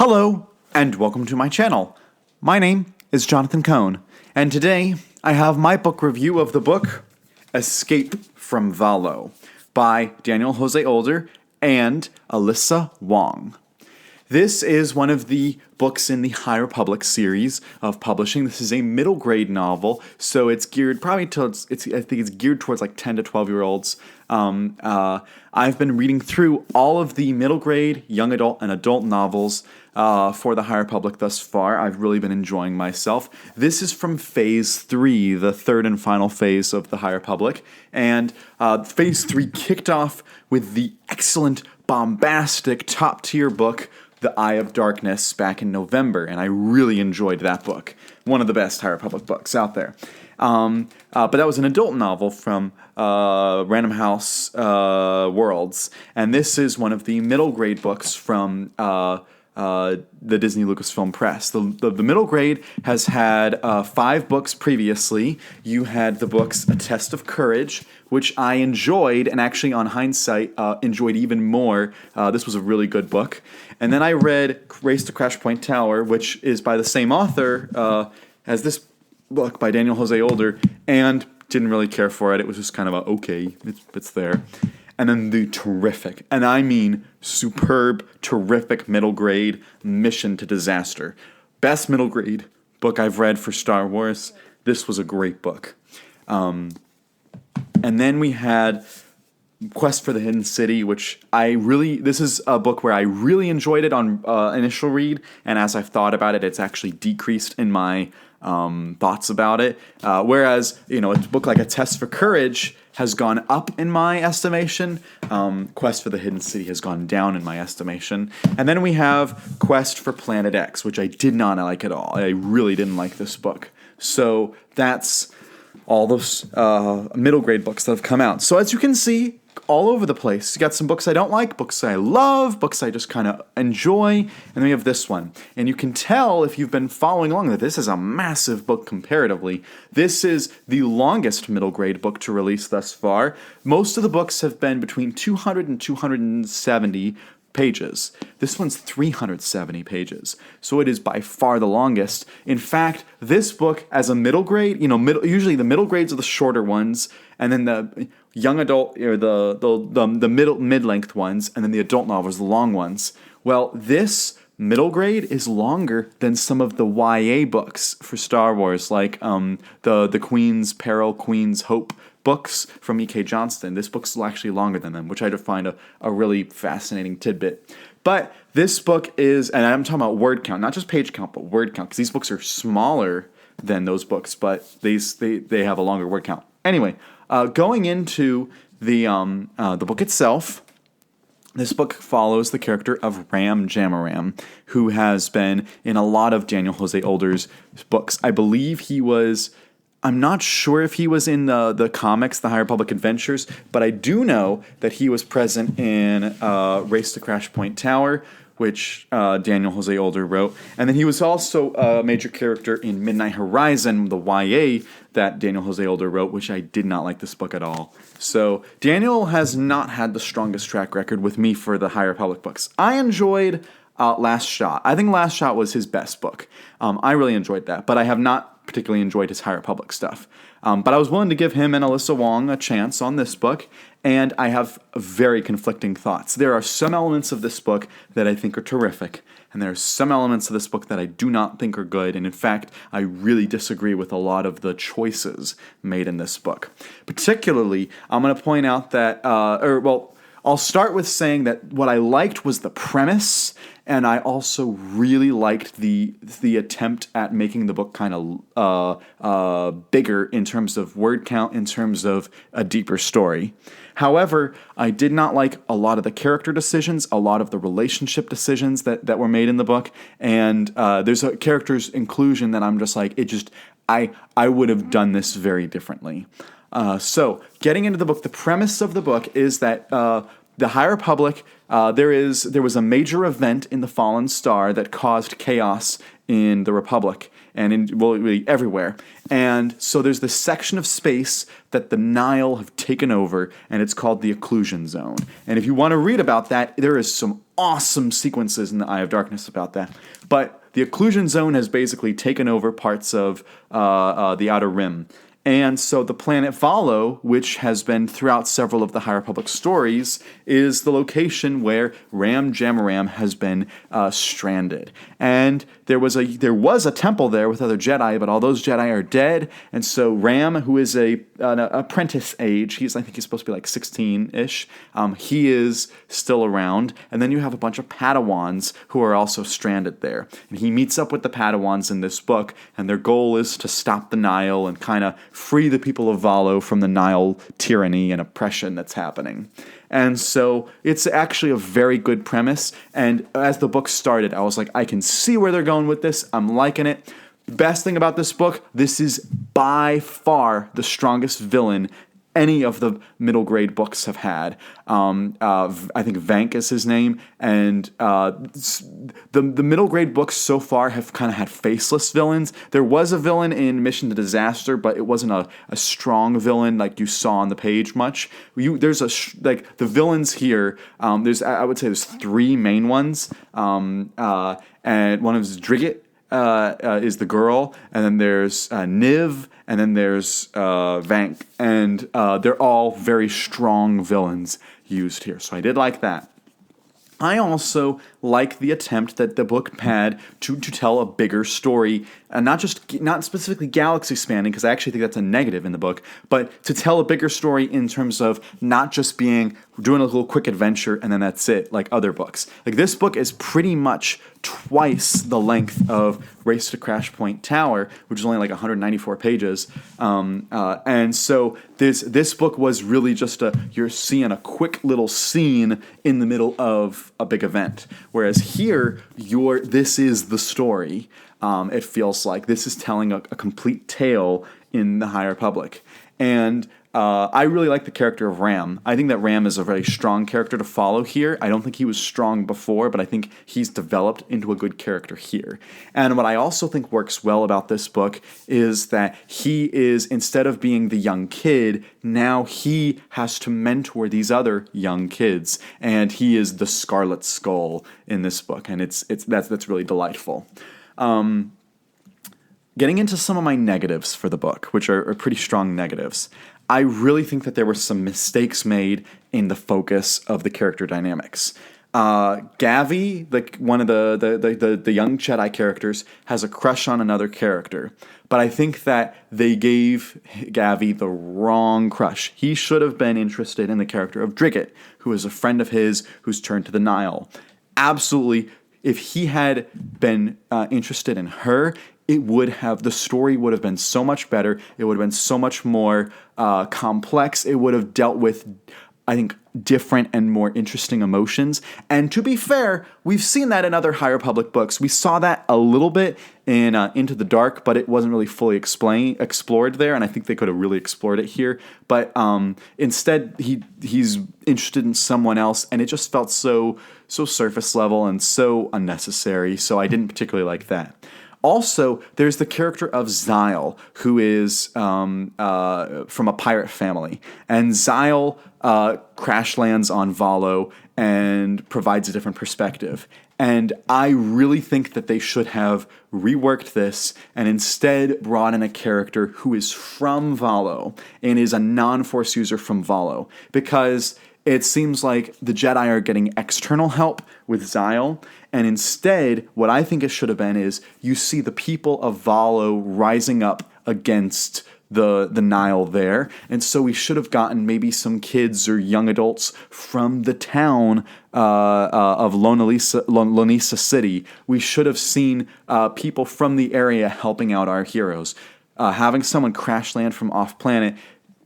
Hello, and welcome to my channel. My name is Jonathan Cohn, and today I have my book review of the book Escape from Valo by Daniel Jose Older and Alyssa Wong. This is one of the books in the High Republic series of publishing. This is a middle grade novel, so it's geared probably towards, I think it's geared towards like 10 to 12 year olds. I've been reading through all of the middle grade, young adult, and adult novels for the High Republic thus far. I've really been enjoying myself. This is from Phase 3, the third and final phase of the High Republic, and Phase 3 kicked off with the excellent, bombastic, top-tier book, The Eye of Darkness, back in November, and I really enjoyed that book. One of the best High Republic books out there. But that was an adult novel from Random House Worlds, and this is one of the middle grade books from the Disney Lucasfilm Press. The middle grade has had 5 books previously. You had the books A Test of Courage, which I enjoyed, and actually on hindsight enjoyed even more. This was a really good book. And then I read Race to Crash Point Tower, which is by the same author as this book by Daniel Jose Older, and didn't really care for it. It was just kind of okay, it's there. And then the terrific, and I mean superb, terrific middle grade Mission to Disaster. Best middle grade book I've read for Star Wars. This was a great book. And then we had Quest for the Hidden City, which this is a book where I really enjoyed it on initial read, and as I've thought about it, it's actually decreased in my thoughts about it. Whereas, a book like A Test for Courage has gone up in my estimation. Quest for the Hidden City has gone down in my estimation. And then we have Quest for Planet X, which I did not like at all. I really didn't like this book. So that's all those middle grade books that have come out. So as you can see, all over the place. You got some books I don't like, books I love, books I just kind of enjoy, and then we have this one. And you can tell if you've been following along that this is a massive book comparatively. This is the longest middle grade book to release thus far. Most of the books have been between 200 and 270 pages. This one's 370 pages, so it is by far the longest. In fact, this book as a middle grade, usually the middle grades are the shorter ones, and then the young adult or the mid-length ones, and then the adult novels, the long ones. Well, this middle grade is longer than some of the YA books for Star Wars, like the Queen's Peril, Queen's Hope books from E.K. Johnston. This book's actually longer than them, which I find a really fascinating tidbit. But this book is, and I'm talking about word count, not just page count, but word count, because these books are smaller than those books, but they have a longer word count. Anyway, going into the book itself, this book follows the character of Ram Jamaram, who has been in a lot of Daniel Jose Older's books. I believe I'm not sure if he was in the comics, the High Republic Adventures, but I do know that he was present in Race to Crash Point Tower, which Daniel Jose Older wrote. And then he was also a major character in Midnight Horizon, the YA that Daniel Jose Older wrote, which I did not like this book at all. So Daniel has not had the strongest track record with me for the High Republic books. I enjoyed Last Shot. I think Last Shot was his best book. I really enjoyed that, but I have not particularly enjoyed his High Republic stuff. But I was willing to give him and Alyssa Wong a chance on this book, and I have very conflicting thoughts. There are some elements of this book that I think are terrific, and there are some elements of this book that I do not think are good, and in fact, I really disagree with a lot of the choices made in this book. Particularly, I'm going to point out that, I'll start with saying that what I liked was the premise, and I also really liked the attempt at making the book kind of bigger in terms of word count, in terms of a deeper story. However, I did not like a lot of the character decisions, a lot of the relationship decisions that were made in the book, and there's a character's inclusion that I'm just like, I would have done this very differently. So, getting into the book, the premise of the book is that the High Republic, there was a major event in the Fallen Star that caused chaos in the Republic and really everywhere. And so there's this section of space that the Nile have taken over, and it's called the Occlusion Zone. And if you want to read about that, there is some awesome sequences in the Eye of Darkness about that. But the occlusion zone has basically taken over parts of the Outer Rim. And so the planet Valo, which has been throughout several of the High Republic stories, is the location where Ram Jamaram has been stranded. And there was a temple there with other Jedi, but all those Jedi are dead. And so Ram, who is an apprentice age, I think he's supposed to be like 16-ish, he is still around. And then you have a bunch of Padawans who are also stranded there. And he meets up with the Padawans in this book, and their goal is to stop the Nile and kind of free the people of Valo from the Nile tyranny and oppression that's happening. And so it's actually a very good premise. And as the book started, I was like, I can see where they're going with this. I'm liking it. Best thing about this book, this is by far the strongest villain any of the middle grade books have had. I think Vank is his name, and the middle grade books so far have kind of had faceless villains. There was a villain in Mission to Disaster, but it wasn't a strong villain like you saw on the page much. There's the villains here. I would say there's three main ones, and one is Drigget. Is the girl, and then there's Niv, and then there's Vank, and they're all very strong villains used here. So I did like that. I also like the attempt that the book had to tell a bigger story, and not specifically galaxy spanning, because I actually think that's a negative in the book, but to tell a bigger story in terms of not just doing a little quick adventure and then that's it, like other books. Like this book is pretty much twice the length of Race to Crash Point Tower, which is only like 194 pages, and so this book was really just you're seeing a quick little scene in the middle of a big event. Whereas here, this is the story. It feels like this is telling a complete tale in the High Republic. And I really like the character of Ram. I think that Ram is a very strong character to follow here. I don't think he was strong before, but I think he's developed into a good character here. And what I also think works well about this book is that he is, instead of being the young kid, now he has to mentor these other young kids. And he is the Scarlet Skull in this book, and that's really delightful. Getting into some of my negatives for the book, which are pretty strong negatives. I really think that there were some mistakes made in the focus of the character dynamics. Gavi, one of the young Jedi characters, has a crush on another character, but I think that they gave Gavi the wrong crush. He should have been interested in the character of Drigget, who is a friend of his who's turned to the Nile. Absolutely, if he had been interested in her, the story would have been so much better. It would have been so much more complex. It would have dealt with, I think, different and more interesting emotions. And to be fair, we've seen that in other High Republic books. We saw that a little bit in Into the Dark, but it wasn't really fully explored there, and I think they could have really explored it here. But instead, he's interested in someone else, and it just felt so surface level and so unnecessary, so I didn't particularly like that. Also, there's the character of Xyle, who is from a pirate family. And Xyle crash lands on Valo and provides a different perspective. And I really think that they should have reworked this and instead brought in a character who is from Valo and is a non-Force user from Valo. Because it seems like the Jedi are getting external help with Xyle, and instead, what I think it should have been is you see the people of Valo rising up against the Nile there, and so we should have gotten maybe some kids or young adults from the town of Lonisa City. We should have seen people from the area helping out our heroes. Having someone crash land from off-planet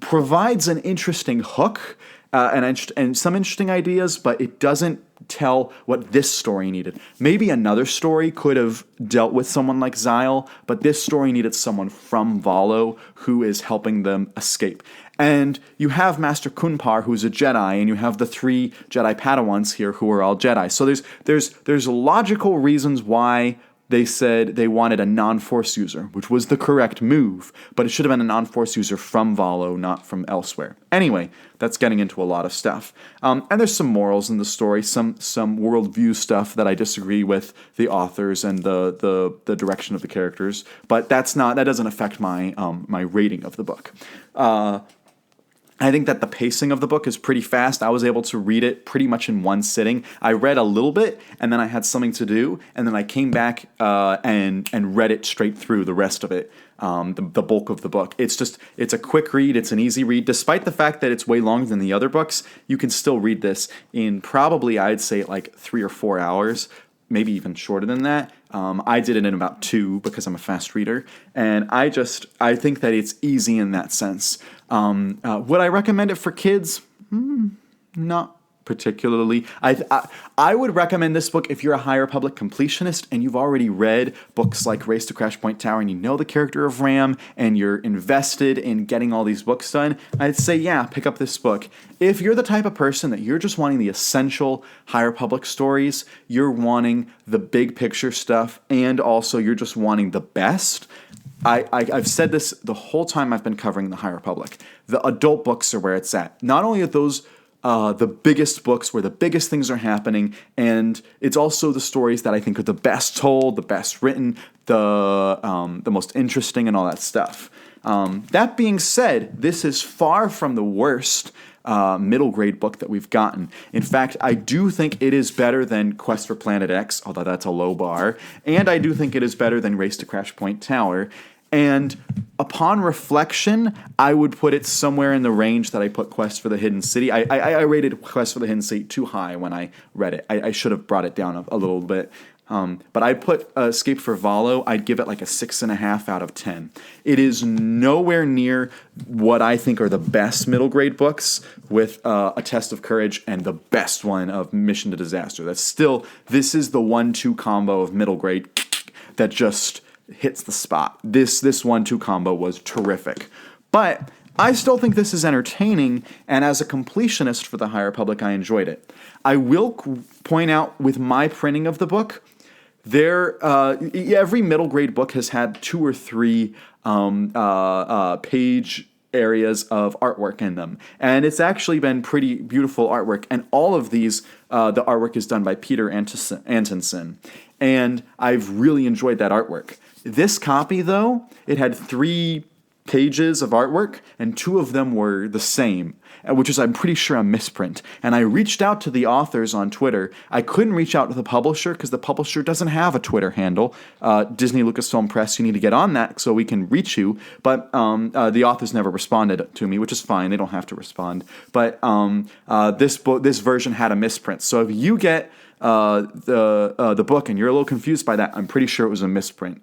provides an interesting hook, and some interesting ideas, but it doesn't tell what this story needed. Maybe another story could have dealt with someone like Xyle, but this story needed someone from Valo who is helping them escape. And you have Master Kunpar, who's a Jedi, and you have the 3 Jedi Padawans here who are all Jedi. So there's logical reasons why they said they wanted a non-Force user, which was the correct move, but it should have been a non-Force user from Valo, not from elsewhere. Anyway, that's getting into a lot of stuff. And there's some morals in the story, some worldview stuff that I disagree with the authors and the direction of the characters, but that doesn't affect my my rating of the book. I think that the pacing of the book is pretty fast. I was able to read it pretty much in one sitting. I read a little bit, and then I had something to do, and then I came back and read it straight through, the rest of it, the bulk of the book. It's a quick read. It's an easy read. Despite the fact that it's way longer than the other books, you can still read this in probably, I'd say, like 3 or 4 hours, maybe even shorter than that. I did it in about 2 because I'm a fast reader, and I think that it's easy in that sense. Would I recommend it for kids? Not particularly. I would recommend this book if you're a High Republic completionist and you've already read books like Race to Crash Point Tower and you know the character of Ram and you're invested in getting all these books done. I'd say, yeah, pick up this book. If you're the type of person that you're just wanting the essential High Republic stories, you're wanting the big picture stuff, and also you're just wanting the best, I've said this the whole time I've been covering the High Republic. The adult books are where it's at. Not only are those the biggest books where the biggest things are happening, and it's also the stories that I think are the best told, the best written, the most interesting, and all that stuff. That being said, this is far from the worst middle grade book that we've gotten. In fact, I do think it is better than Quest for Planet X, although that's a low bar, and I do think it is better than Race to Crash Point Tower. And upon reflection, I would put it somewhere in the range that I put Quest for the Hidden City. I rated Quest for the Hidden City too high when I read it. I should have brought it down a little bit. But I'd put Escape for Valo, I'd give it like a 6.5 out of 10. It is nowhere near what I think are the best middle grade books, with A Test of Courage and the best one of Mission to Disaster. This is the 1-2 combo of middle grade that just hits the spot. This 1-2 combo was terrific. But I still think this is entertaining, and as a completionist for the High Republic, I enjoyed it. I will point out with my printing of the book, every middle grade book has had 2 or 3 page areas of artwork in them, and it's actually been pretty beautiful artwork. And all of these, the artwork is done by Peter Antonsen, and I've really enjoyed that artwork. This copy, though, it had 3 pages of artwork, and 2 of them were the same, which is, I'm pretty sure, a misprint. And I reached out to the authors on Twitter. I couldn't reach out to the publisher because the publisher doesn't have a Twitter handle. Disney Lucasfilm Press, you need to get on that so we can reach you. But the authors never responded to me, which is fine. They don't have to respond. But this version had a misprint. So if you get the book and you're a little confused by that, I'm pretty sure it was a misprint.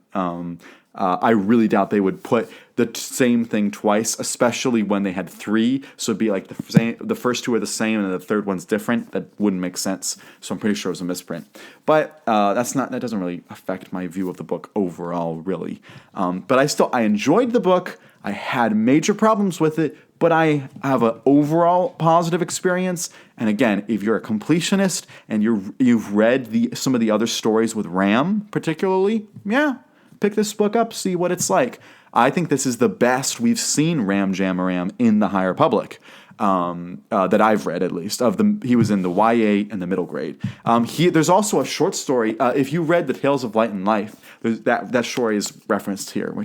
I really doubt they would put the same thing twice, especially when they had 3. So it'd be like the first 2 are the same and the third one's different. That wouldn't make sense. So I'm pretty sure it was a misprint. But that doesn't really affect my view of the book overall, really. But I enjoyed the book. I had major problems with it, but I have an overall positive experience. And again, if you're a completionist and you've read some of the other stories with Ram, particularly, yeah, pick this book up, see what it's like. I think this is the best we've seen Ram Jamaram in the High Republic, that I've read at least. He was in the YA and the middle grade. There's also a short story. If you read The Tales of Light and Life, that story is referenced here,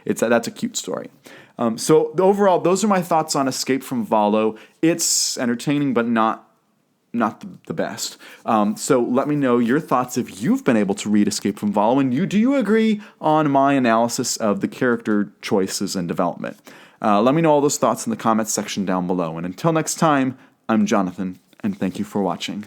that's a cute story. So overall, those are my thoughts on Escape from Valo. It's entertaining, but not the best. So let me know your thoughts if you've been able to read Escape from Valo, and do you agree on my analysis of the character choices and development? Let me know all those thoughts in the comments section down below. And until next time, I'm Jonathan, and thank you for watching.